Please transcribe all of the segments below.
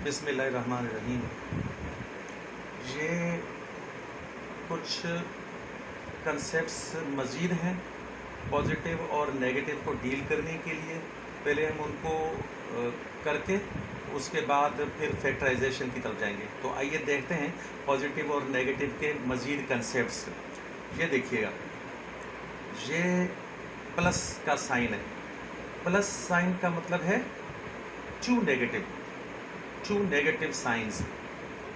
बिस्मिल्लाहिर्रहमानिर्रहीम। ये कुछ कंसेप्ट्स मज़ीद हैं पॉजिटिव और नेगेटिव को डील करने के लिए। पहले हम उनको करके उसके बाद फिर फैक्टराइजेशन की तरफ जाएंगे। तो आइए देखते हैं पॉजिटिव और नेगेटिव के मज़ीद कंसेप्ट्स। ये देखिएगा, ये प्लस का साइन है। प्लस साइन का मतलब है टू नेगेटिव साइंस।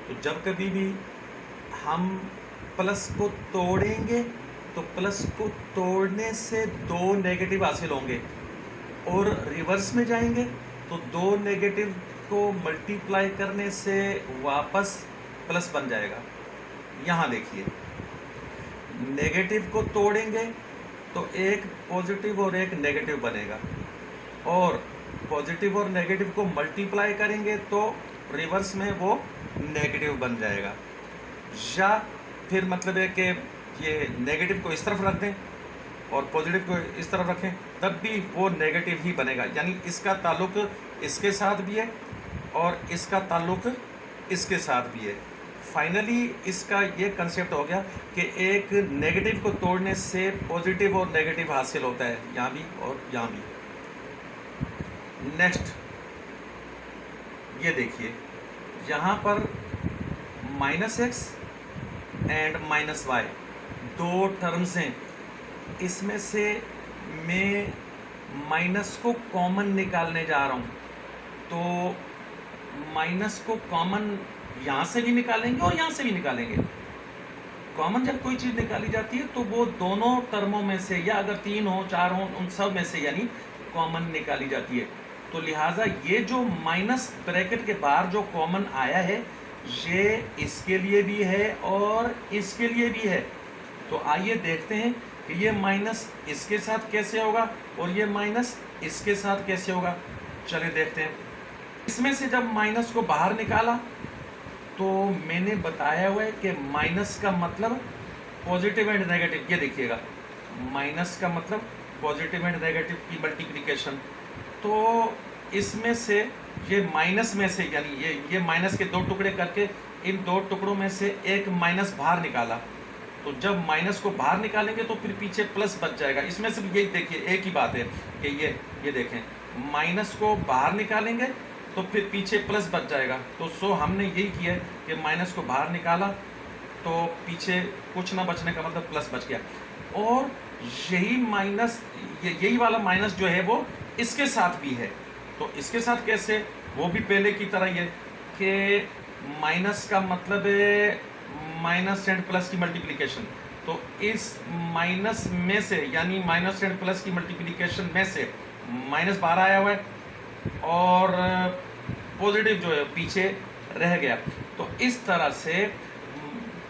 तो जब कभी भी हम प्लस को तोड़ेंगे तो प्लस को तोड़ने से दो नेगेटिव हासिल होंगे, और रिवर्स में जाएंगे तो दो नेगेटिव को मल्टीप्लाई करने से वापस प्लस बन जाएगा। यहाँ देखिए, नेगेटिव को तोड़ेंगे तो एक पॉजिटिव और एक नेगेटिव बनेगा, और पॉजिटिव और नेगेटिव को मल्टीप्लाई करेंगे तो रिवर्स में वो नेगेटिव बन जाएगा। या फिर मतलब है कि ये नेगेटिव को इस तरफ रख दें और पॉजिटिव को इस तरफ रखें, तब भी वो नेगेटिव ही बनेगा। यानी इसका ताल्लुक इसके साथ भी है और इसका ताल्लुक इसके साथ भी है। फाइनली इसका ये कंसेप्ट हो गया कि एक नेगेटिव को तोड़ने से पॉजिटिव और नेगेटिव हासिल होता है, यहाँ भी और यहाँ भी। नेक्स्ट ये देखिए, यहाँ पर -x एंड -y दो टर्म्स हैं। इसमें से मैं माइनस को कॉमन निकालने जा रहा हूँ, तो माइनस को कॉमन यहाँ से भी निकालेंगे और यहाँ से भी निकालेंगे। कॉमन जब कोई चीज़ निकाली जाती है तो वो दोनों टर्मों में से, या अगर तीन हो चार हो, उन सब में से यानी कॉमन निकाली जाती है। तो लिहाजा ये जो माइनस ब्रैकेट के बाहर जो कॉमन आया है, ये इसके लिए भी है और इसके लिए भी है। तो आइए देखते हैं कि ये माइनस इसके साथ कैसे होगा और ये माइनस इसके साथ कैसे होगा। चलिए देखते हैं। इसमें से जब माइनस को बाहर निकाला तो मैंने बताया हुआ है कि माइनस का मतलब पॉजिटिव एंड नेगेटिव। ये देखिएगा, माइनस का मतलब पॉजिटिव एंड नेगेटिव की मल्टीप्लिकेशन। तो इसमें से ये माइनस में से, यानी ये माइनस के दो टुकड़े करके इन दो टुकड़ों में से एक माइनस बाहर निकाला। तो जब माइनस को बाहर निकालेंगे तो फिर पीछे प्लस बच जाएगा। इसमें से यही देखिए, एक ही बात है कि ये देखें, माइनस को बाहर निकालेंगे तो फिर पीछे प्लस बच जाएगा। तो सो हमने यही किया कि माइनस को बाहर निकाला तो पीछे कुछ ना बचने का मतलब प्लस बच गया। और यही माइनस, यही वाला माइनस जो है वो इसके साथ भी है। तो इसके साथ कैसे, वो भी पहले की तरह ही है कि माइनस का मतलब है माइनस एंड प्लस की मल्टीप्लिकेशन। तो इस माइनस में से, यानी माइनस एंड प्लस की मल्टीप्लिकेशन में से माइनस बाहर आया हुआ है और पॉजिटिव जो है पीछे रह गया। तो इस तरह से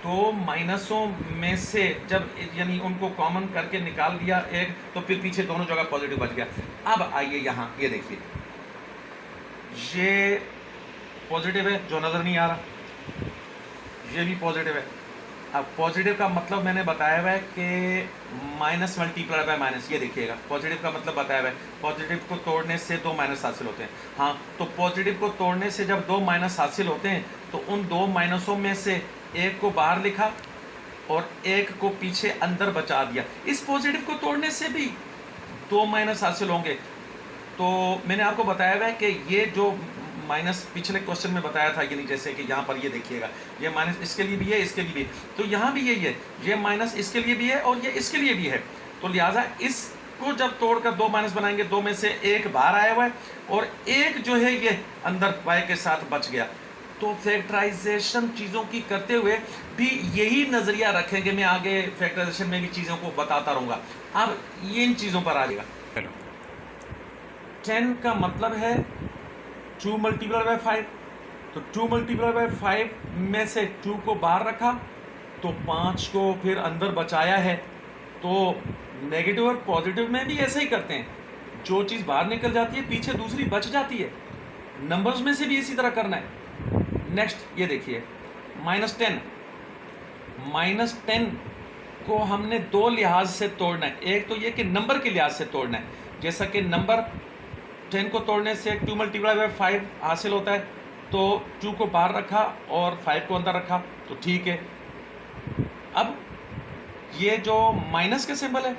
दो माइनसों में से जब, यानी उनको कॉमन करके निकाल दिया एक, तो फिर पीछे दोनों जगह पॉजिटिव बच गया। अब आइए यहाँ, ये देखिए, ये पॉजिटिव है जो नज़र नहीं आ रहा, ये भी पॉजिटिव है। अब पॉजिटिव का मतलब मैंने बताया हुआ है कि माइनस मल्टीप्लाई बाय माइनस। ये देखिएगा, पॉजिटिव का मतलब बताया हुआ है, पॉजिटिव को तोड़ने से दो माइनस हासिल होते हैं। हाँ, तो पॉजिटिव को तोड़ने से जब दो माइनस हासिल होते हैं तो उन दो माइनसों में से एक को बाहर लिखा और एक को पीछे अंदर बचा दिया। इस पॉजिटिव को तोड़ने से भी दो माइनस हासिल होंगे। तो मैंने आपको बताया हुआ है कि ये जो माइनस पिछले क्वेश्चन में बताया था, यानी जैसे कि यहाँ पर ये देखिएगा, ये माइनस इसके लिए भी है, इसके लिए भी है। तो यहाँ भी यही है, ये माइनस इसके लिए भी है और ये इसके लिए भी है। तो लिहाजा इसको जब तोड़कर दो माइनस बनाएंगे, दो में से एक बाहर आया हुआ है और एक जो है ये अंदर वाई के साथ बच गया। तो फैक्टराइजेशन चीज़ों की करते हुए भी यही नज़रिया रखेंगे। मैं आगे फैक्टराइजेशन में भी चीज़ों को बताता रहूँगा। अब ये इन चीज़ों पर आ जाएगा। 10 का मतलब है 2 मल्टीप्लाई बाय 5। तो 2 मल्टीप्लाई बाय 5 में से 2 को बाहर रखा तो 5 को फिर अंदर बचाया है। तो नेगेटिव और पॉजिटिव में भी ऐसे ही करते हैं, जो चीज़ बाहर निकल जाती है पीछे दूसरी बच जाती है। नंबर्स में से भी इसी तरह करना है। नेक्स्ट ये देखिए, -10। -10 को हमने दो लिहाज से तोड़ना है। एक तो ये कि नंबर के लिहाज से तोड़ना है, जैसा कि नंबर 10 को तोड़ने से 2 मल्टीप्लाई बाय 5 हासिल होता है, तो 2 को बाहर रखा और 5 को अंदर रखा, तो ठीक है। अब ये जो माइनस के सिंबल है,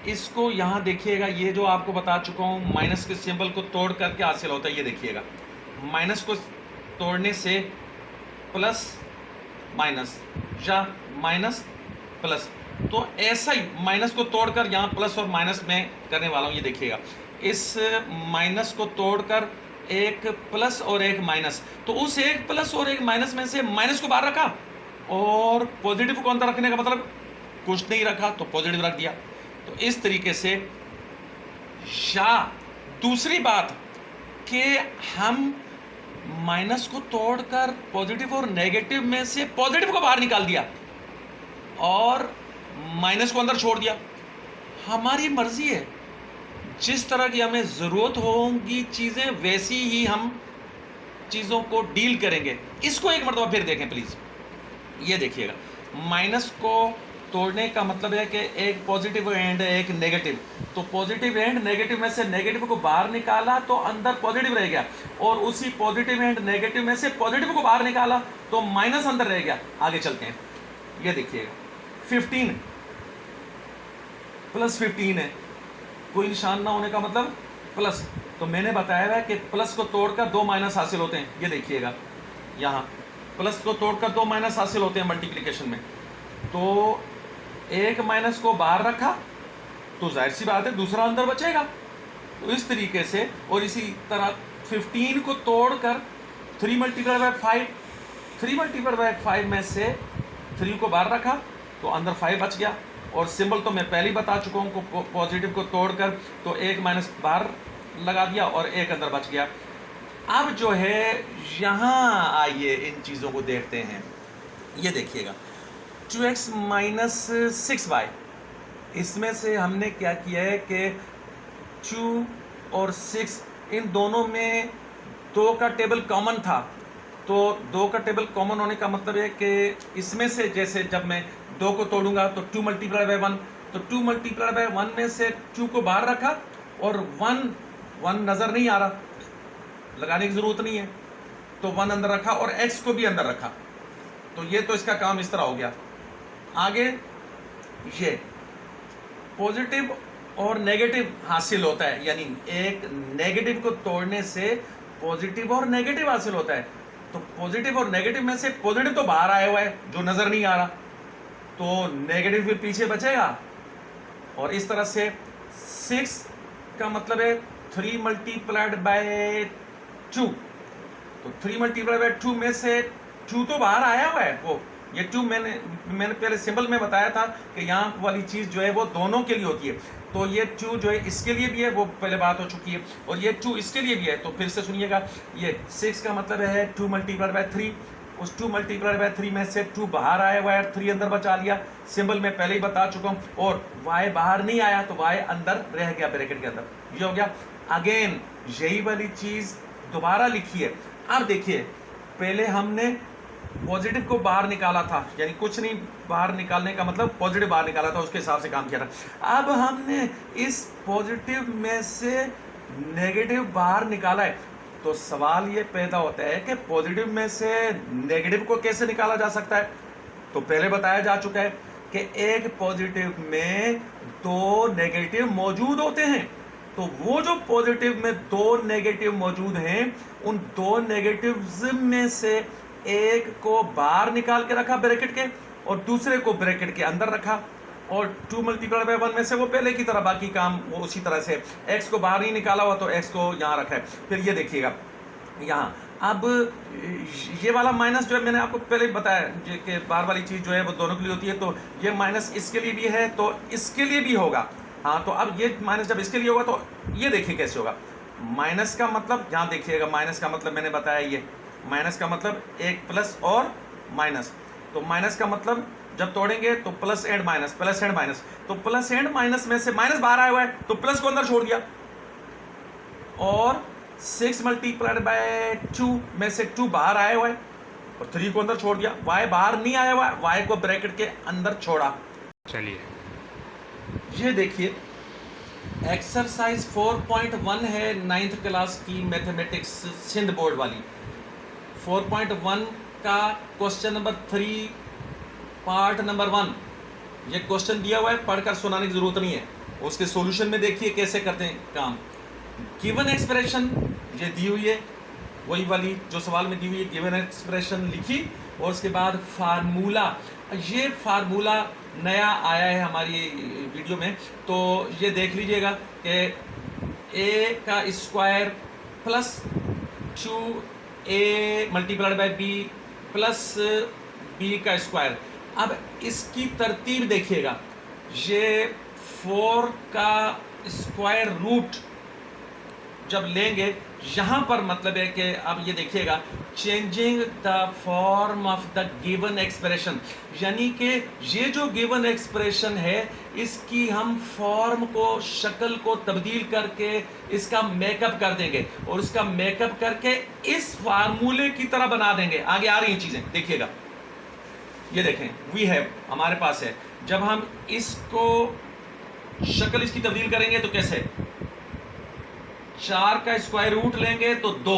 इसको यहाँ देखिएगा, ये जो आपको बता चुका हूँ माइनस के सिंबल को तोड़ करके हासिल होता है। ये देखिएगा, माइनस को तोड़ने से प्लस माइनस या माइनस प्लस, तो ऐसा ही माइनस को तोड़कर यहाँ प्लस और माइनस में करने वाला हूँ। ये देखिएगा, इस माइनस को तोड़कर एक प्लस और एक माइनस, तो उस एक प्लस और एक माइनस में से माइनस को बाहर रखा और पॉजिटिव को अंदर रखने का मतलब कुछ नहीं रखा तो पॉजिटिव रख दिया। तो इस तरीके से, या दूसरी बात कि हम माइनस को तोड़कर पॉजिटिव और नेगेटिव में से पॉजिटिव को बाहर निकाल दिया और माइनस को अंदर छोड़ दिया। हमारी मर्जी है, जिस तरह की हमें ज़रूरत होगी चीज़ें वैसी ही हम चीज़ों को डील करेंगे। इसको एक मरतबा फिर देखें प्लीज़। ये देखिएगा, माइनस को तोड़ने का मतलब है कि एक पॉजिटिव एंड एक नेगेटिव, तो पॉजिटिव एंड नेगेटिव में से नेगेटिव को बाहर निकाला तो अंदर पॉजिटिव रह गया, और उसी पॉजिटिव एंड नेगेटिव में से पॉजिटिव को बाहर निकाला तो माइनस अंदर रह गया। आगे चलते हैं, ये देखिएगा 15 प्लस 15 है, कोई निशान ना होने का मतलब प्लस, तो मैंने बताया है कि प्लस को तोड़कर 2 माइनस हासिल होते हैं। ये देखिएगा, यहाँ प्लस को तोड़कर 2 माइनस हासिल होते हैं मल्टीप्लिकेशन में, तो एक माइनस को बाहर रखा तो जाहिर सी बात है दूसरा अंदर बचेगा। तो इस तरीके से, और इसी तरह 15 को तोड़कर 3 मल्टीप्लाइड बाय 5, 3 मल्टीप्लाइड बाय 5 में से 3 को बाहर रखा तो अंदर 5 बच गया, और सिंबल तो मैं पहले ही बता चुका हूँ, पॉजिटिव को तोड़कर तो एक माइनस बाहर लगा दिया और एक अंदर बच गया। अब जो है यहाँ आइए इन चीज़ों को देखते हैं। ये देखिएगा 2x माइनस 6y, इसमें से हमने क्या किया है कि 2 और 6 इन दोनों में 2 का टेबल कॉमन था, तो 2 का टेबल कॉमन होने का मतलब है कि इसमें से जैसे जब मैं 2 को तोड़ूंगा तो 2 मल्टीप्लाई बाय 1, तो 2 मल्टीप्लाई बाय 1 में से 2 को बाहर रखा और 1 नज़र नहीं आ रहा, लगाने की ज़रूरत नहीं है, तो 1 अंदर रखा और x को भी अंदर रखा। तो ये तो इसका काम इस तरह हो गया। आगे ये पॉजिटिव और नेगेटिव हासिल होता है, यानी एक नेगेटिव को तोड़ने से पॉजिटिव और नेगेटिव हासिल होता है, तो पॉजिटिव और नेगेटिव में से पॉजिटिव तो बाहर आया हुआ है जो नज़र नहीं आ रहा, तो नेगेटिव भी पीछे बचेगा। और इस तरह से 6 का मतलब है 3 मल्टीप्लाइड बाय 2, तो 3 मल्टीप्लाइड बाय 2 में से 2 तो बाहर आया हुआ है, वो ये 2 मैंने पहले सिंबल में बताया था कि यहाँ वाली चीज़ जो है वो दोनों के लिए होती है, तो ये 2 जो है इसके लिए भी है, वो पहले बात हो चुकी है, और ये 2 इसके लिए भी है। तो फिर से सुनिएगा, ये 6 का मतलब है 2 मल्टीप्लाइड बाय 3, उस 2 मल्टीप्लाइड बाय 3 में से 2 बाहर आया हुआ है, 3 अंदर बचा लिया, सिंबल में पहले ही बता चुका हूँ, और y बाहर नहीं आया तो y अंदर रह गया ब्रैकेट के अंदर, ये हो गया। अगेन यही वाली चीज़ दोबारा लिखी है। अब देखिए, पहले हमने पॉजिटिव को बाहर निकाला था, यानी कुछ नहीं बाहर निकालने का मतलब पॉजिटिव बाहर निकाला था, उसके हिसाब से काम किया था। अब हमने इस पॉजिटिव में से नेगेटिव बाहर निकाला है, तो सवाल ये पैदा होता है कि पॉजिटिव में से नेगेटिव को कैसे निकाला जा सकता है। तो पहले बताया जा चुका है कि एक पॉजिटिव में 2 नेगेटिव मौजूद होते हैं, तो वो जो पॉजिटिव में 2 नेगेटिव मौजूद हैं, उन 2 नेगेटिव्स में से एक को बाहर निकाल के रखा ब्रैकेट के और दूसरे को ब्रैकेट के अंदर रखा, और 2 मल्टीप्लाई बाय 1 में से वो पहले की तरह बाकी काम वो उसी तरह से, x को बाहर नहीं निकाला हुआ तो x को यहाँ रखा है। फिर ये देखिएगा यहाँ, अब ये वाला माइनस जो है मैंने आपको पहले ही बताया कि बाहर वाली चीज़ जो है वो दोनों के लिए होती है, तो ये माइनस इसके लिए भी है तो इसके लिए भी होगा। हाँ, तो अब ये माइनस जब इसके लिए होगा तो ये देखिए कैसे होगा। माइनस का मतलब यहाँ देखिएगा, माइनस का मतलब मैंने बताया, ये माइनस का मतलब एक प्लस और माइनस, तो माइनस का मतलब जब तोड़ेंगे तो plus and minus, plus and minus, तो प्लस एंड माइनस में से माइनस बाहर आया हुआ है तो प्लस को अंदर छोड़ दिया, और 6 मल्टीप्लाइड बाय 2 में से 2 बाहर आया हुआ है और 3 को अंदर छोड़ दिया, y बाहर नहीं आया हुआ है, y को ब्रैकेट के अंदर छोड़ा। चलिए ये देखिए एक्सरसाइज 4.1 है 9th क्लास की मैथमेटिक्स सिंध बोर्ड वाली। 4.1 का क्वेश्चन नंबर 3 पार्ट नंबर 1, ये क्वेश्चन दिया हुआ है, पढ़कर सुनाने की ज़रूरत नहीं है। उसके सॉल्यूशन में देखिए कैसे करते हैं काम। गिवन एक्सप्रेशन ये दी हुई है, वही वाली जो सवाल में दी हुई है, गिवन एक्सप्रेशन लिखी और उसके बाद फार्मूला। ये फार्मूला नया आया है हमारी वीडियो में, तो ये देख लीजिएगा कि a का square plus 2a multiplied by b plus b का स्क्वायर। अब इसकी तरतीब देखिएगा, ये 4 का स्क्वायर रूट जब लेंगे यहाँ पर, मतलब है कि अब ये देखिएगा changing the form of the given expression, यानी कि ये जो गिवन एक्सप्रेशन है इसकी हम फॉर्म को, शक्ल को तब्दील करके इसका मेकअप कर देंगे और इसका मेकअप करके इस फार्मूले की तरह बना देंगे। आगे आ रही हैं चीज़ें, देखिएगा। ये देखें, वी हैव हमारे पास है। जब हम इसको शक्ल इसकी तब्दील करेंगे तो कैसे, 4 का स्क्वायर रूट लेंगे तो 2,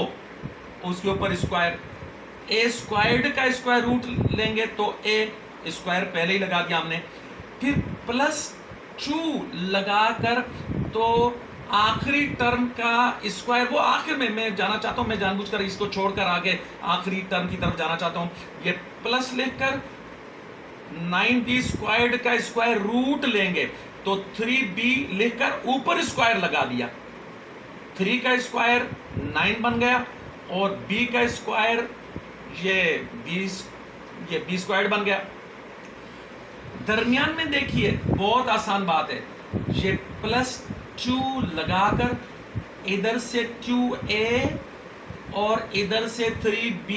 उसके ऊपर स्क्वायर, ए स्क्वायर्ड का स्क्वायर रूट लेंगे तो ए स्क्वायर पहले ही लगा दिया हमने, फिर प्लस 2 लगाकर तो आखिरी टर्म का स्क्वायर, वो आखिर में मैं जाना चाहता हूं, मैं जानबूझकर इसको छोड़कर आगे आखिरी टर्म की तरफ जाना चाहता हूं। ये प्लस लिखकर 9b स्क्वायर्ड का स्क्वायर रूट लेंगे तो 3b लिखकर ऊपर स्क्वायर लगा दिया, 3 का स्क्वायर 9 बन गया और b का स्क्वायर ये b स्क्वायर बन गया। दरमियान में देखिए बहुत आसान बात है, ये प्लस 2 लगाकर इधर से 2a और इधर से 3b,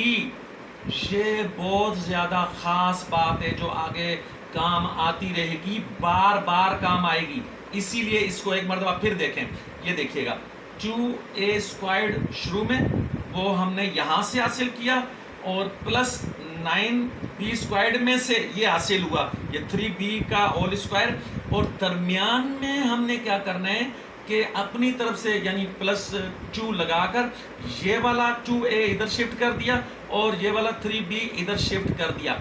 ये बहुत ज़्यादा ख़ास बात है जो आगे काम आती रहेगी, बार बार काम आएगी, इसीलिए इसको एक मरतबा फिर देखें। ये देखिएगा 2a स्क्वायर्ड शुरू में वो हमने यहाँ से हासिल किया और प्लस 9b स्क्वायर्ड में से ये हासिल हुआ, ये 3b का होल स्क्वायर। और दरमियान में हमने क्या करना है कि अपनी तरफ से यानी प्लस 2 लगाकर ये वाला 2a इधर शिफ्ट कर दिया और ये वाला 3b इधर शिफ्ट कर दिया।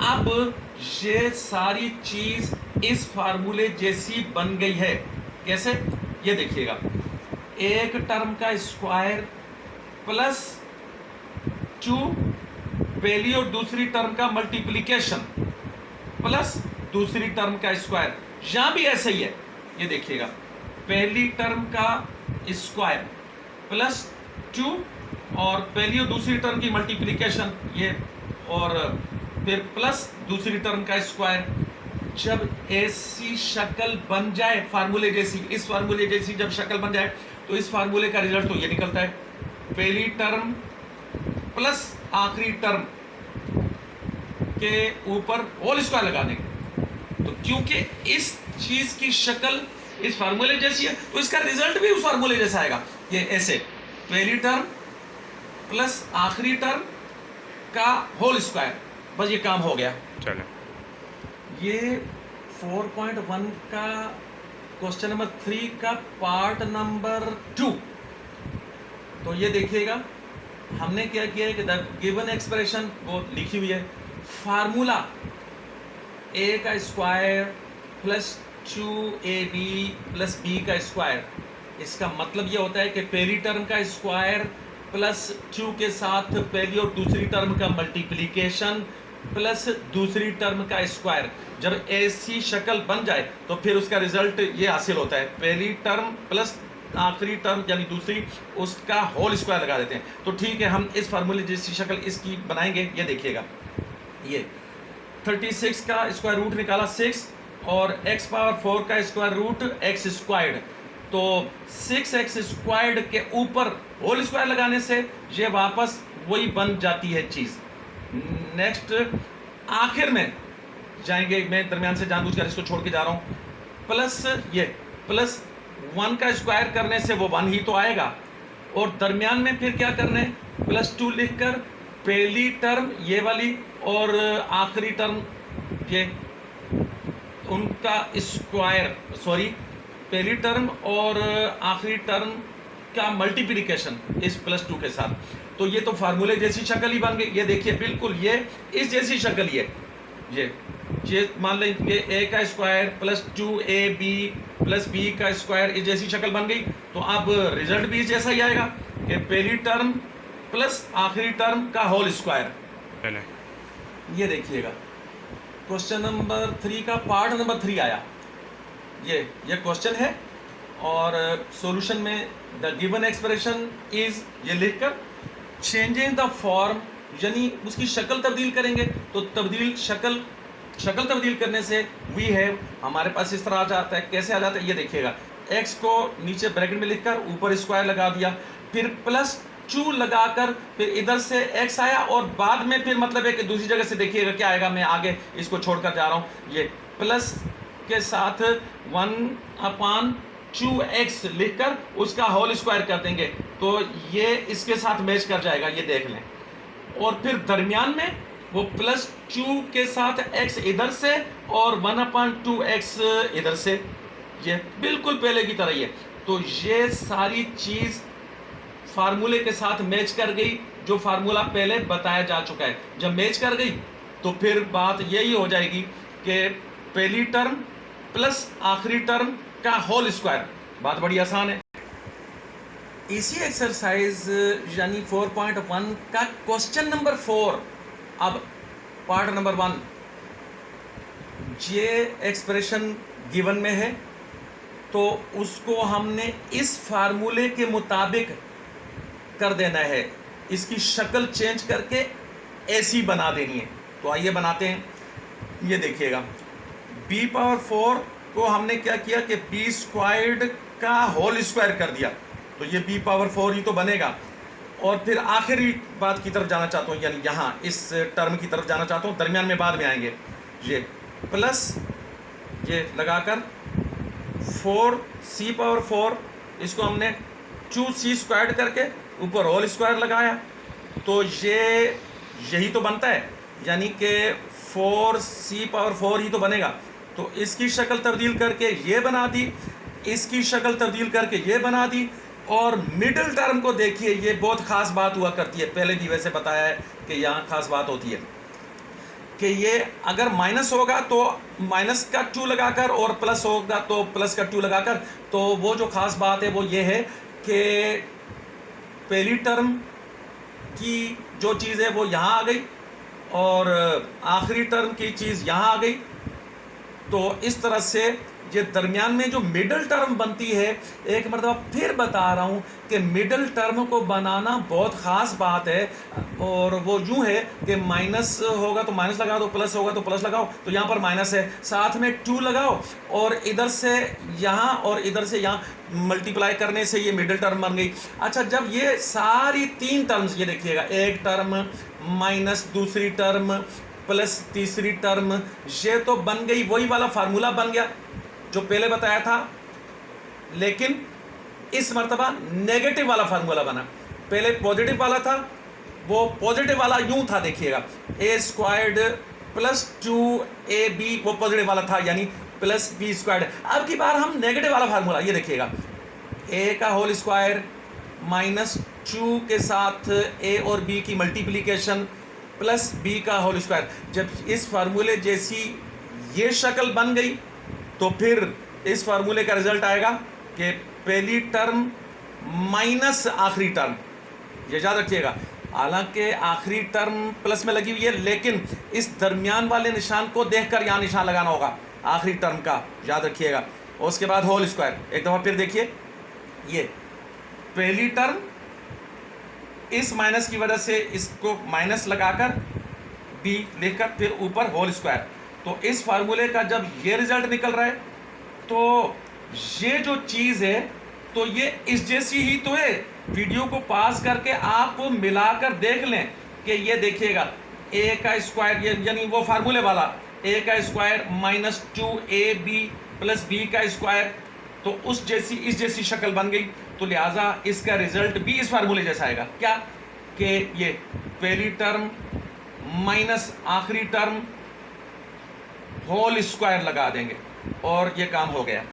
अब ये सारी चीज़ इस फार्मूले जैसी बन गई है। कैसे, ये देखिएगा, एक टर्म का स्क्वायर प्लस 2 पहली और दूसरी टर्म का मल्टीप्लिकेशन प्लस दूसरी टर्म का स्क्वायर, यहां भी ऐसे ही है। ये देखिएगा, पहली टर्म का स्क्वायर प्लस 2 और पहली और दूसरी टर्म की मल्टीप्लिकेशन ये, और फिर प्लस दूसरी टर्म का स्क्वायर। जब ऐसी शक्ल बन जाए फार्मूले जैसी, इस फार्मूले जैसी जब शक्ल बन जाए तो इस फार्मूले का रिजल्ट तो ये निकलता है, पहली टर्म प्लस आखिरी टर्म के ऊपर होल स्क्वायर लगा देंगे। तो क्योंकि इस चीज की शक्ल इस फार्मूले जैसी है तो इसका रिजल्ट भी उस फार्मूले जैसा आएगा। ये ऐसे, पहली टर्म प्लस आखिरी टर्म का होल स्क्वायर, बस ये काम हो गया। चलो, ये 4.1 का क्वेश्चन नंबर 3 का पार्ट नंबर 2। तो ये देखिएगा हमने क्या किया है कि द गिवन एक्सप्रेशन वो लिखी हुई है, फार्मूला a का square plus 2ab plus b का स्क्वायर। इसका मतलब ये होता है कि पहली टर्म का स्क्वायर प्लस 2 के साथ पहली और दूसरी टर्म का मल्टीप्लिकेशन प्लस दूसरी टर्म का स्क्वायर। जब ऐसी शक्ल बन जाए तो फिर उसका रिजल्ट ये हासिल होता है, पहली टर्म प्लस आखिरी टर्म यानी दूसरी, उसका होल स्क्वायर लगा देते हैं। तो ठीक है, हम इस फार्मूले जैसी शक्ल इसकी बनाएंगे। ये देखिएगा, ये 36 का स्क्वायर रूट निकाला 6 और x पावर 4 का स्क्वायर रूट x स्क्वायर्ड, तो 6x स्क्वायर्ड के ऊपर होल स्क्वायर लगाने से ये वापस वही बन जाती है चीज़। नेक्स्ट आखिर में जाएंगे, मैं दरमियान से जानबूझकर इसको छोड़ के जा रहा हूँ, प्लस ये प्लस 1 का स्क्वायर करने से वो 1 ही तो आएगा और दरमियान में फिर क्या करना है, प्लस 2 लिखकर पहली टर्म ये वाली और आखिरी टर्म ये, उनका स्क्वायर, सॉरी पहली टर्म और आखिरी टर्म का मल्टीप्लिकेशन इस प्लस 2 के साथ। तो ये तो फार्मूले जैसी शक्ल ही बन गई। ये देखिए बिल्कुल ये इस जैसी शक्ल ही है। ये मान लें ये ए का square plus 2ab plus B का स्क्वायर इस जैसी शक्ल बन गई। तो अब रिजल्ट भी जैसा ही आएगा कि पहली टर्म प्लस आखिरी टर्म का होल स्क्वायर। ये देखिएगा क्वेश्चन नंबर 3 का पार्ट नंबर 3 आया। ये क्वेश्चन है और सॉल्यूशन में द गिवन एक्सप्रेशन इज ये लिखकर चेंजिंग द फॉर्म यानी उसकी शक्ल तब्दील करेंगे। तो शक्ल तब्दील करने से वी हैव हमारे पास इस तरह आ जाता है। कैसे आ जाता है ये देखिएगा, x को नीचे ब्रैकेट में लिखकर ऊपर स्क्वायर लगा दिया, फिर प्लस 2 लगाकर फिर इधर से x आया और बाद में फिर मतलब है कि दूसरी जगह से देखिएगा क्या आएगा। मैं आगे इसको छोड़कर जा रहा हूँ। ये प्लस के साथ 1/2x लिखकर उसका होल स्क्वायर कर देंगे तो ये इसके साथ मैच कर जाएगा, ये देख लें। और फिर दरमियान में वो प्लस 2 के साथ x इधर से और 1/2x इधर से, ये बिल्कुल पहले की तरह ही है। तो ये सारी चीज़ फार्मूले के साथ मैच कर गई जो फार्मूला पहले बताया जा चुका है। जब मैच कर गई तो फिर बात यही हो जाएगी कि पहली टर्म प्लस आखिरी टर्म का होल स्क्वायर। बात बड़ी आसान है। इसी एक्सरसाइज यानी 4.1 का क्वेश्चन नंबर 4, अब पार्ट नंबर 1, ये एक्सप्रेशन गिवन में है तो उसको हमने इस फार्मूले के मुताबिक कर देना है। इसकी शक्ल चेंज करके ऐसी बना देनी है। तो आइए बनाते हैं। ये देखिएगा b⁴ को हमने क्या किया कि b² का होल स्क्वायर कर दिया तो ये b⁴ ही तो बनेगा। और फिर आखिरी बात की तरफ जाना चाहता हूँ यानी यहाँ इस टर्म की तरफ जाना चाहता हूँ, दरमियान में बाद में आएंगे। ये प्लस ये लगाकर 4c⁴ इसको हमने 2c² करके ऊपर होल स्क्वायर लगाया तो ये यही तो बनता है यानी कि 4c⁴ ही तो बनेगा। तो इसकी शक्ल तब्दील करके ये बना दी, इसकी शक्ल तब्दील करके ये बना दी। और मिडिल टर्म को देखिए, ये बहुत ख़ास बात हुआ करती है, पहले भी वैसे बताया है कि यहाँ ख़ास बात होती है कि ये अगर माइनस होगा तो माइनस का 2 लगाकर और प्लस होगा तो प्लस का 2 लगाकर। तो वो जो ख़ास बात है वो ये है कि पहली टर्म की जो चीज़ है वो यहाँ आ गई और आखिरी टर्म की चीज़ यहाँ आ गई। तो इस तरह से ये दरमियान में जो मिडल टर्म बनती है, एक मरतबा फिर बता रहा हूँ कि मिडल टर्म को बनाना बहुत ख़ास बात है। और वो यूँ है कि माइनस होगा तो माइनस लगाओ, तो प्लस होगा तो प्लस लगाओ। तो यहाँ पर माइनस है, साथ में 2 लगाओ और इधर से यहाँ और इधर से यहाँ मल्टीप्लाई करने से ये मिडल टर्म बन गई। अच्छा, जब ये सारी 3 टर्म्स, ये देखिएगा, एक टर्म माइनस दूसरी टर्म प्लस तीसरी टर्म, ये तो बन गई, वही वाला फार्मूला बन गया जो पहले बताया था, लेकिन इस मर्तबा नेगेटिव वाला फार्मूला बना। पहले पॉजिटिव वाला था, वो पॉजिटिव वाला यूं था, देखिएगा a² प्लस 2ab वो पॉजिटिव वाला था यानी प्लस b²। अब की बार हम नेगेटिव वाला फार्मूला, ये देखिएगा a का होल स्क्वायर माइनस 2 के साथ a और b की मल्टीप्लिकेशन प्लस b का होल स्क्वायर। जब इस फार्मूले जैसी ये शक्ल बन गई तो फिर इस फार्मूले का रिजल्ट आएगा कि पहली टर्म माइनस आखिरी टर्म। ये याद रखिएगा, हालांकि आखिरी टर्म प्लस में लगी हुई है लेकिन इस दरमियान वाले निशान को देखकर यहाँ निशान लगाना होगा आखिरी टर्म का, याद रखिएगा। और उसके बाद होल स्क्वायर। एक दफ़ा फिर देखिए, ये पहली टर्म इस माइनस की वजह से इसको माइनस लगाकर b लेकर फिर ऊपर होल स्क्वायर। तो इस फार्मूले का जब ये रिजल्ट निकल रहा है तो ये जो चीज़ है तो ये इस जैसी ही तो है। वीडियो को पास करके आप मिलाकर देख लें कि ये देखिएगा a का स्क्वायर, ये यानी वो फार्मूले वाला a का square minus 2ab plus b का स्क्वायर, तो उस जैसी इस जैसी शक्ल बन गई। तो लिहाजा इसका रिजल्ट भी इस फार्मूले जैसा आएगा, क्या कि ये पहली टर्म माइनस आखिरी टर्म होल स्क्वायर लगा देंगे और ये काम हो गया।